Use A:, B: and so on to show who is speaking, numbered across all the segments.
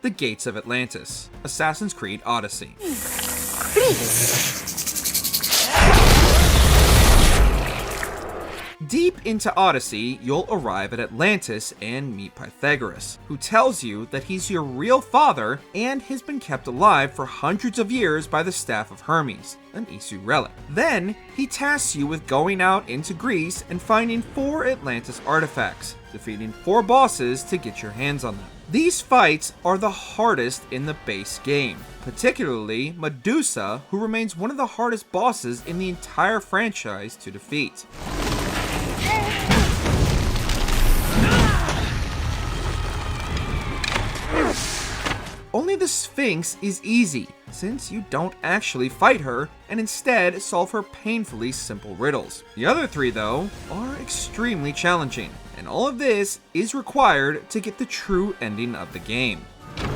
A: the Gates of Atlantis, Assassin's Creed Odyssey. Deep into Odyssey, you'll arrive at Atlantis and meet Pythagoras, who tells you that he's your real father and has been kept alive for hundreds of years by the Staff of Hermes, an Isu relic. Then, he tasks you with going out into Greece and finding 4 Atlantis artifacts, defeating 4 bosses to get your hands on them. These fights are the hardest in the base game, particularly Medusa, who remains one of the hardest bosses in the entire franchise to defeat. Only the Sphinx is easy, since you don't actually fight her, and instead solve her painfully simple riddles. The other 3, though, are extremely challenging, and all of this is required to get the true ending of the game.
B: Can't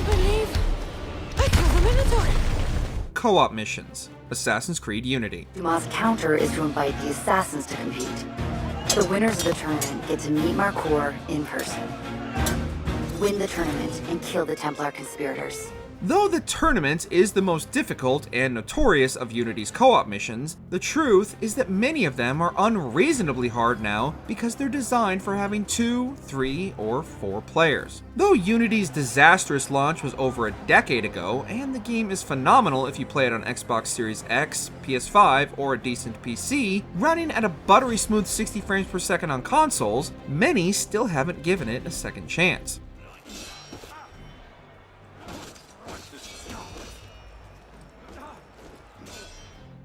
B: believe I killed the Minotaur!
A: Co-op missions, Assassin's Creed Unity.
C: Dumas' counter is run by the assassins to compete. The winners of the tournament get to meet Marcour in person, win the tournament, and kill the Templar conspirators.
A: Though the tournament is the most difficult and notorious of Unity's co-op missions, the truth is that many of them are unreasonably hard now because they're designed for having 2, 3, or 4 players. Though Unity's disastrous launch was over a decade ago, and the game is phenomenal if you play it on Xbox Series X, PS5, or a decent PC, running at a buttery smooth 60 frames per second on consoles, many still haven't given it a second chance.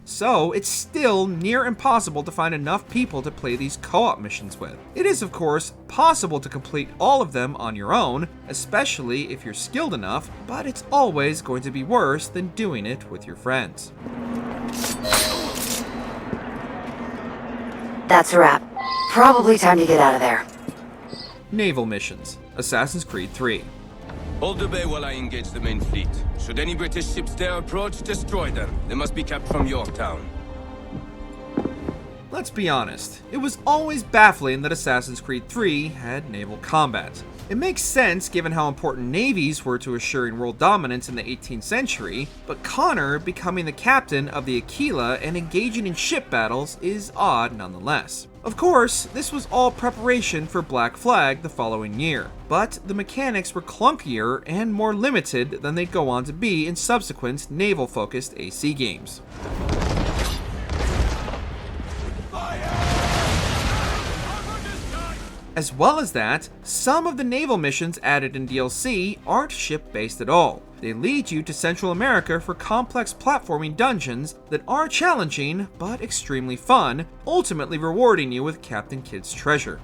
A: So, it's still near impossible to find enough people to play these co-op missions with. It is, of course, possible to complete all of them on your own, especially if you're skilled enough, but it's always going to be worse than doing it with your friends.
C: That's a wrap. Probably time to get out of there.
A: Naval Missions, Assassin's Creed 3.
D: Hold the bay while I engage the main fleet. Should any British ships dare approach, destroy them. They must be kept from Yorktown.
A: Let's be honest, it was always baffling that Assassin's Creed 3 had naval combat. It makes sense given how important navies were to assuring world dominance in the 18th century, but Connor becoming the captain of the Aquila and engaging in ship battles is odd nonetheless. Of course, this was all preparation for Black Flag the following year, but the mechanics were clunkier and more limited than they'd go on to be in subsequent naval-focused AC games. As well as that, some of the naval missions added in DLC aren't ship-based at all. They lead you to Central America for complex platforming dungeons that are challenging but extremely fun, ultimately rewarding you with Captain Kidd's treasure.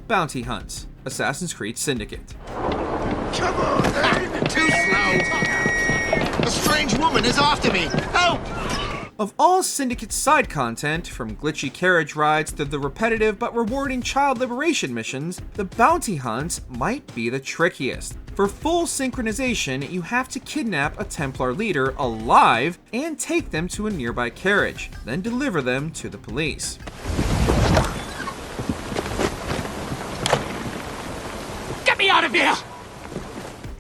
A: Bounty Hunts, Assassin's Creed Syndicate.
E: Come on, too slow. A strange woman is after me. Help!
A: Of all Syndicate's side content, from glitchy carriage rides to the repetitive but rewarding child liberation missions, the bounty hunts might be the trickiest. For full synchronization, you have to kidnap a Templar leader alive and take them to a nearby carriage, then deliver them to the police.
E: Get me out of here!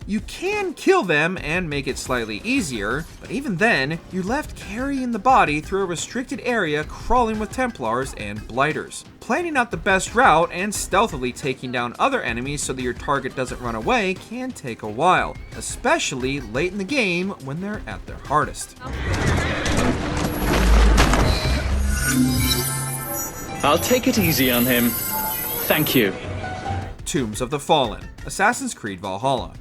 A: You can kill them and make it slightly easier, but even then, you're left carrying the body through a restricted area crawling with Templars and Blighters. Planning out the best route and stealthily taking down other enemies so that your target doesn't run away can take a while, especially late in the game when they're at their hardest.
F: I'll take it easy on him. Thank you.
A: Tombs of the Fallen, Assassin's Creed Valhalla.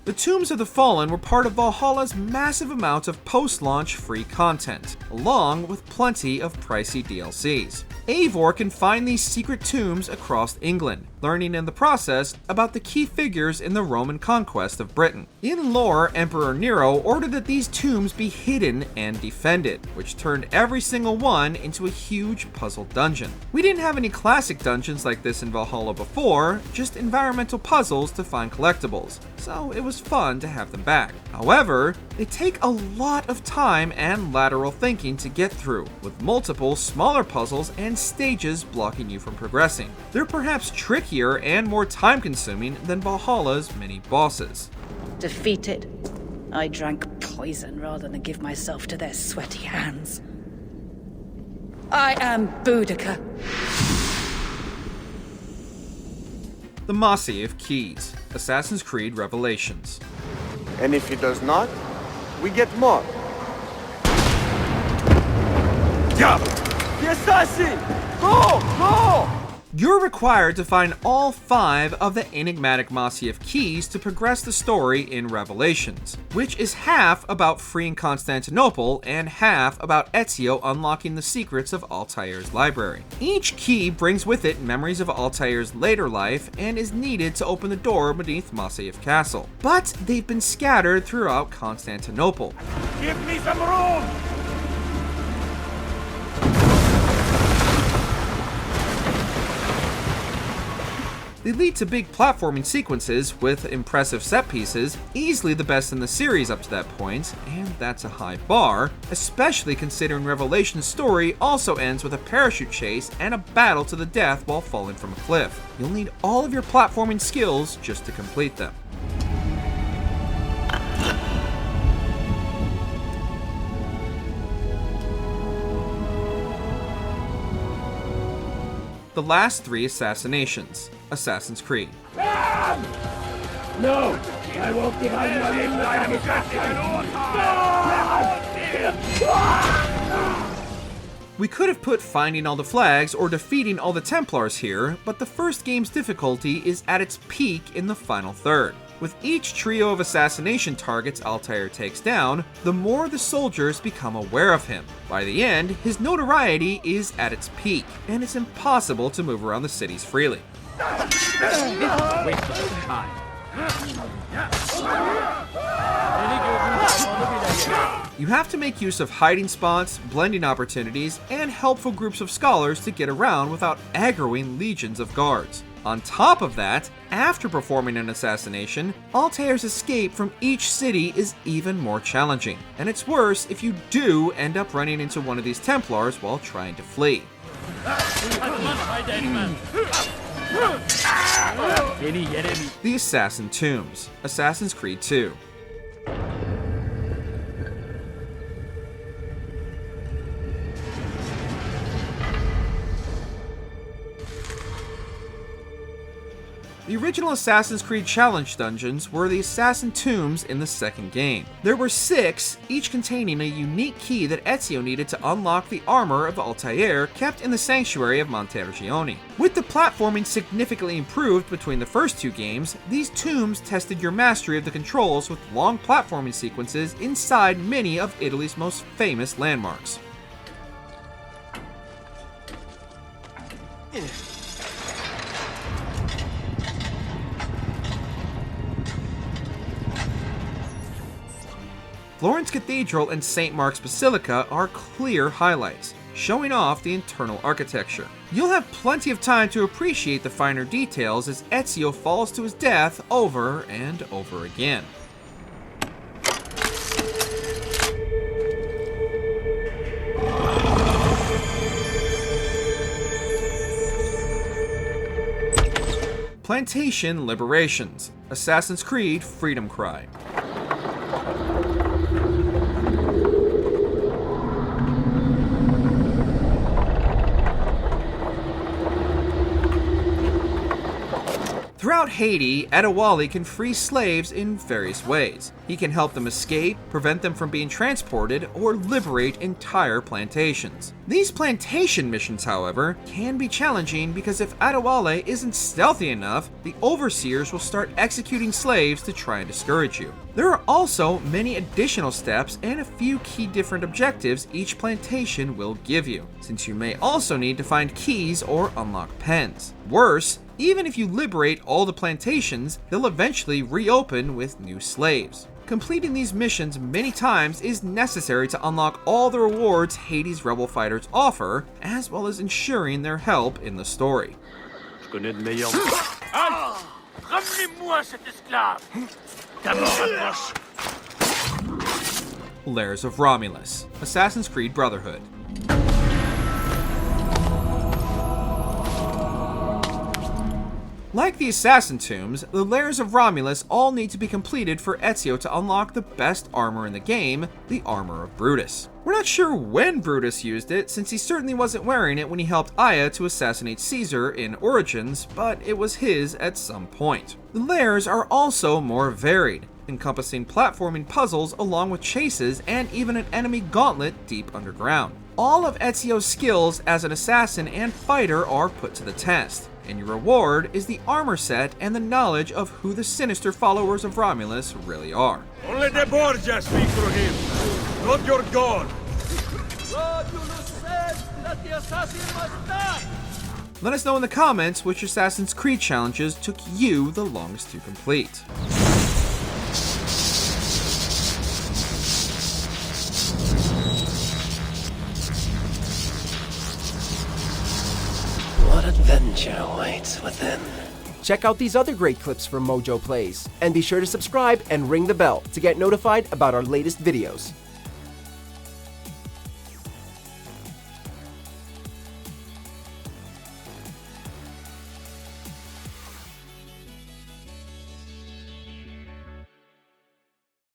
A: The Tombs of the Fallen were part of Valhalla's massive amount of post-launch free content, along with plenty of pricey DLCs. Eivor can find these secret tombs across England, learning in the process about the key figures in the Roman conquest of Britain. In lore, Emperor Nero ordered that these tombs be hidden and defended, which turned every single one into a huge puzzle dungeon. We didn't have any classic dungeons like this in Valhalla before, just environmental puzzles to find collectibles, so it was fun to have them back. However, they take a lot of time and lateral thinking to get through, with multiple smaller puzzles and stages blocking you from progressing. They're perhaps trickier and more time-consuming than Valhalla's many bosses.
G: Defeated, I drank poison rather than give myself to their sweaty hands. I am Boudica.
A: The Massey of Keys, Assassin's Creed Revelations.
H: And if he does not, we get more.
F: The assassin! Go! Go!
A: You're required to find all 5 of the enigmatic Massey of Keys to progress the story in Revelations, which is half about freeing Constantinople and half about Ezio unlocking the secrets of Altair's library. Each key brings with it memories of Altair's later life and is needed to open the door beneath Massey Castle, but they've been scattered throughout Constantinople.
F: Give me some room!
A: They lead to big platforming sequences with impressive set pieces, easily the best in the series up to that point, and that's a high bar, especially considering Revelation's story also ends with a parachute chase and a battle to the death while falling from a cliff. You'll need all of your platforming skills just to complete them. The last 3 assassinations, Assassin's Creed.
F: No! I won't give up my name that I am assassin!
A: We could have put finding all the flags or defeating all the Templars here, but the first game's difficulty is at its peak in the final third. With each trio of assassination targets Altair takes down, the more the soldiers become aware of him. By the end, his notoriety is at its peak, and it's impossible to move around the cities freely. You have to make use of hiding spots, blending opportunities, and helpful groups of scholars to get around without aggroing legions of guards. On top of that, after performing an assassination, Altair's escape from each city is even more challenging, and it's worse if you do end up running into one of these Templars while trying to flee. The Assassin Tombs, Assassin's Creed 2. The original Assassin's Creed Challenge dungeons were the Assassin Tombs in the second game. There were 6, each containing a unique key that Ezio needed to unlock the armor of Altair kept in the sanctuary of Montergione. With the platforming significantly improved between the first 2 games, these tombs tested your mastery of the controls with long platforming sequences inside many of Italy's most famous landmarks. Florence Cathedral and St. Mark's Basilica are clear highlights, showing off the internal architecture. You'll have plenty of time to appreciate the finer details as Ezio falls to his death over and over again. Plantation Liberations, Assassin's Creed Freedom Cry. Throughout Haiti, Adewale can free slaves in various ways. He can help them escape, prevent them from being transported, or liberate entire plantations. These plantation missions, however, can be challenging because if Adewale isn't stealthy enough, the overseers will start executing slaves to try and discourage you. There are also many additional steps and a few key different objectives each plantation will give you, since you may also need to find keys or unlock pens. Worse, Even if you liberate all the plantations, they'll eventually reopen with new slaves. Completing these missions many times is necessary to unlock all the rewards Hades' rebel fighters offer, as well as ensuring their help in the story. Lairs of Romulus, Assassin's Creed Brotherhood. Like the Assassin Tombs, the Lairs of Romulus all need to be completed for Ezio to unlock the best armor in the game, the Armor of Brutus. We're not sure when Brutus used it, since he certainly wasn't wearing it when he helped Aya to assassinate Caesar in Origins, but it was his at some point. The Lairs are also more varied, encompassing platforming puzzles along with chases and even an enemy gauntlet deep underground. All of Ezio's skills as an assassin and fighter are put to the test, and your reward is the armor set and the knowledge of who the sinister followers of Romulus really are.
I: Only the Borgia speak for him, not your god.
J: Romulus said that the assassin must die!
A: Let us know in the comments which Assassin's Creed challenges took you the longest to complete.
K: What adventure awaits within?
L: Check out these other great clips from Mojo Plays, and be sure to subscribe and ring the bell to get notified about our latest videos.